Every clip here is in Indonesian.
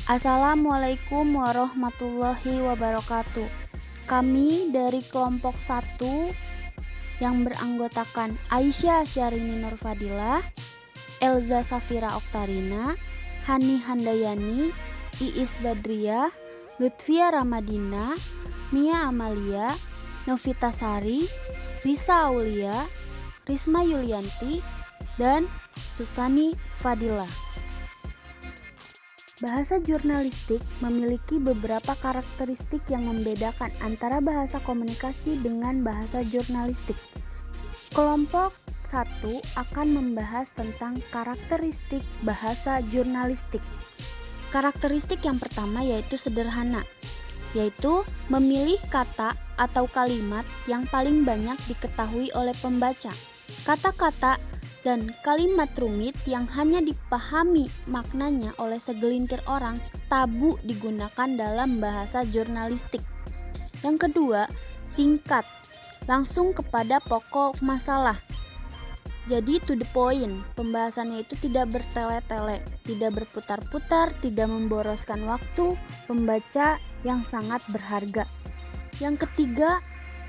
Assalamualaikum warahmatullahi wabarakatuh. Kami dari kelompok 1 yang beranggotakan Aisyah Syahrini Nurfadilah, Elza Safira Oktarina, Hani Handayani, Iis Badriah, Lutfia Ramadina, Mia Amalia, Novita Sari, Risa Aulia, Risma Yulianti, dan Susani Fadilah. Bahasa jurnalistik memiliki beberapa karakteristik yang membedakan antara bahasa komunikasi dengan bahasa jurnalistik. Kelompok 1 akan membahas tentang karakteristik bahasa jurnalistik. Karakteristik yang pertama yaitu sederhana, yaitu memilih kata atau kalimat yang paling banyak diketahui oleh pembaca. Kata-kata dan kalimat rumit yang hanya dipahami maknanya oleh segelintir orang tabu digunakan dalam bahasa jurnalistik. Yang kedua, singkat, langsung kepada pokok masalah. Jadi to the point, pembahasannya itu tidak bertele-tele, tidak berputar-putar, tidak memboroskan waktu pembaca yang sangat berharga. Yang ketiga,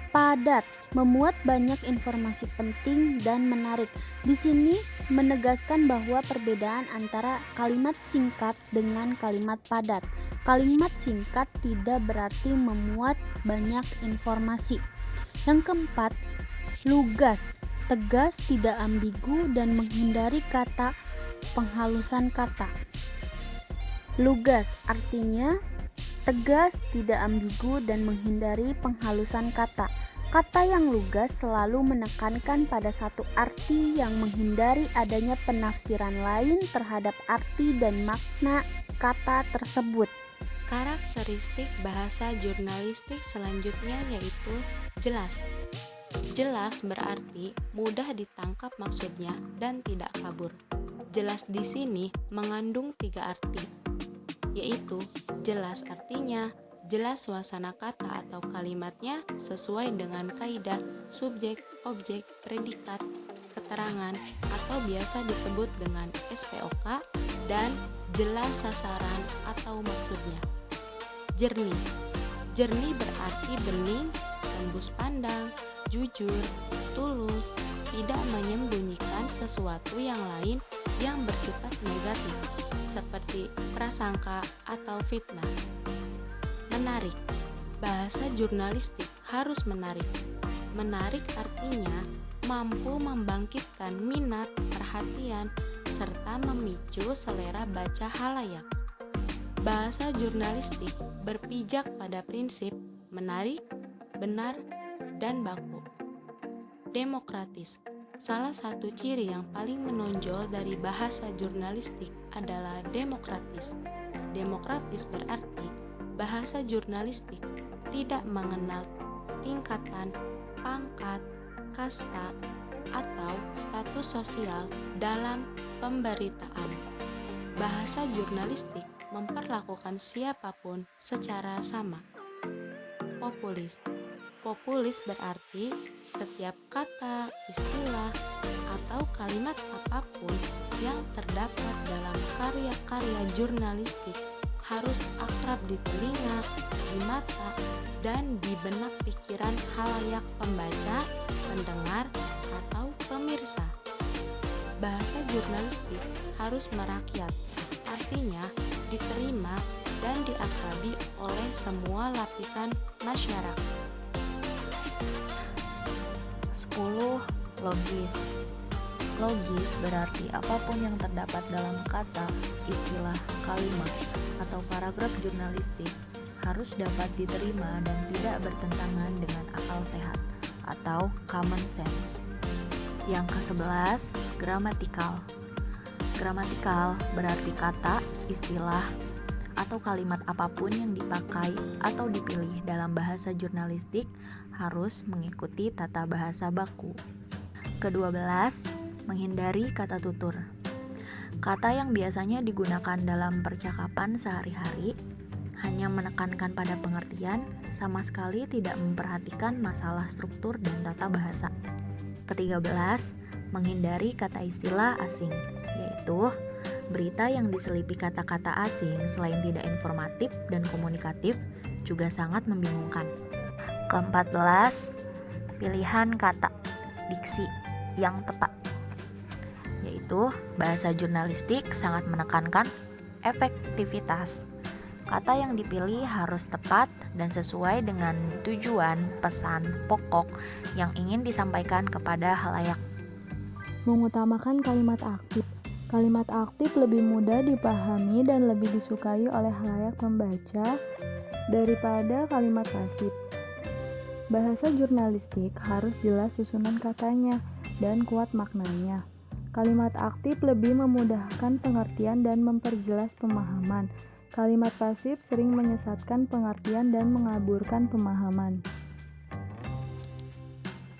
padat, memuat banyak informasi penting dan menarik. Di sini menegaskan bahwa perbedaan antara kalimat singkat dengan kalimat padat. Kalimat singkat tidak berarti memuat banyak informasi. Yang keempat, lugas, tegas, tidak ambigu dan menghindari kata penghalusan kata. Lugas artinya tegas, tidak ambigu, dan menghindari penghalusan kata. Kata yang lugas selalu menekankan pada satu arti yang menghindari adanya penafsiran lain terhadap arti dan makna kata tersebut. Karakteristik bahasa jurnalistik selanjutnya yaitu jelas. Jelas berarti mudah ditangkap maksudnya dan tidak kabur. Jelas di sini mengandung 3 arti, yaitu jelas artinya, jelas suasana kata atau kalimatnya sesuai dengan kaidah subjek, objek, predikat, keterangan atau biasa disebut dengan SPOK, dan jelas sasaran atau maksudnya. Jernih. Jernih berarti bening, tembus pandang, jujur, tulus, tidak menyembunyikan sesuatu yang lain yang bersifat negatif seperti prasangka atau fitnah. Menarik. Bahasa jurnalistik harus menarik. Menarik artinya mampu membangkitkan minat, perhatian, serta memicu selera baca halayak. Bahasa jurnalistik berpijak pada prinsip menarik, benar, dan baku. Demokratis. Salah satu ciri yang paling menonjol dari bahasa jurnalistik adalah demokratis. Demokratis berarti bahasa jurnalistik tidak mengenal tingkatan, pangkat, kasta, atau status sosial dalam pemberitaan. Bahasa jurnalistik memperlakukan siapapun secara sama. Populis. Populis berarti setiap kata, istilah, atau kalimat apapun yang terdapat dalam karya-karya jurnalistik harus akrab di telinga, di mata, dan di benak pikiran halayak pembaca, pendengar, atau pemirsa. Bahasa jurnalistik harus merakyat, artinya diterima dan diakrabi oleh semua lapisan masyarakat. 10. Logis. Logis berarti apapun yang terdapat dalam kata, istilah, kalimat, atau paragraf jurnalistik harus dapat diterima dan tidak bertentangan dengan akal sehat atau common sense. Yang ke-11, gramatikal. Gramatikal berarti kata, istilah, atau kalimat apapun yang dipakai atau dipilih dalam bahasa jurnalistik harus mengikuti tata bahasa baku. Ke-12, menghindari kata tutur. Kata yang biasanya digunakan dalam percakapan sehari-hari hanya menekankan pada pengertian, sama sekali tidak memperhatikan masalah struktur dan tata bahasa. Ke-13, menghindari kata istilah asing, yaitu Berita yang diselipi kata-kata asing selain tidak informatif dan komunikatif juga sangat membingungkan. Ke-14, pilihan kata, diksi yang tepat. Yaitu bahasa jurnalistik sangat menekankan efektivitas. Kata yang dipilih harus tepat dan sesuai dengan tujuan pesan pokok yang ingin disampaikan kepada halayak. Mengutamakan kalimat aktif. Kalimat aktif lebih mudah dipahami dan lebih disukai oleh halayak membaca daripada kalimat pasif. Bahasa jurnalistik harus jelas susunan katanya dan kuat maknanya. Kalimat aktif lebih memudahkan pengertian dan memperjelas pemahaman. Kalimat pasif sering menyesatkan pengertian dan mengaburkan pemahaman.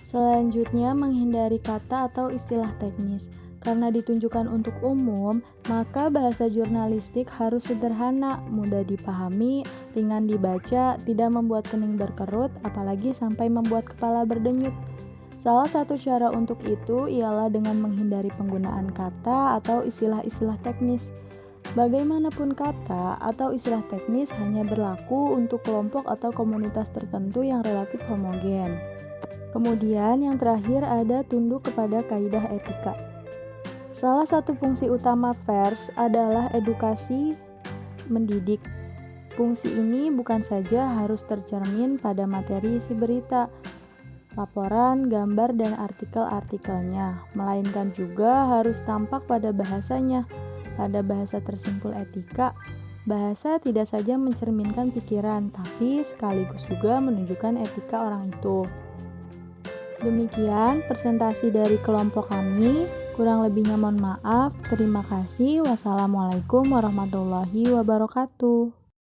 Selanjutnya, menghindari kata atau istilah teknis. Karena ditunjukkan untuk umum, maka bahasa jurnalistik harus sederhana, mudah dipahami, ringan dibaca, tidak membuat kening berkerut, apalagi sampai membuat kepala berdenyut. Salah satu cara untuk itu ialah dengan menghindari penggunaan kata atau istilah-istilah teknis. Bagaimanapun kata atau istilah teknis hanya berlaku untuk kelompok atau komunitas tertentu yang relatif homogen. Kemudian yang terakhir ada tunduk kepada kaidah etika. Salah satu fungsi utama pers adalah edukasi mendidik. Fungsi ini bukan saja harus tercermin pada materi isi berita, laporan, gambar, dan artikel-artikelnya, melainkan juga harus tampak pada bahasanya. Pada bahasa tersimpul etika, bahasa tidak saja mencerminkan pikiran, tapi sekaligus juga menunjukkan etika orang itu. Demikian presentasi dari kelompok kami. Kurang lebihnya mohon maaf. Terima kasih. Wassalamualaikum warahmatullahi wabarakatuh.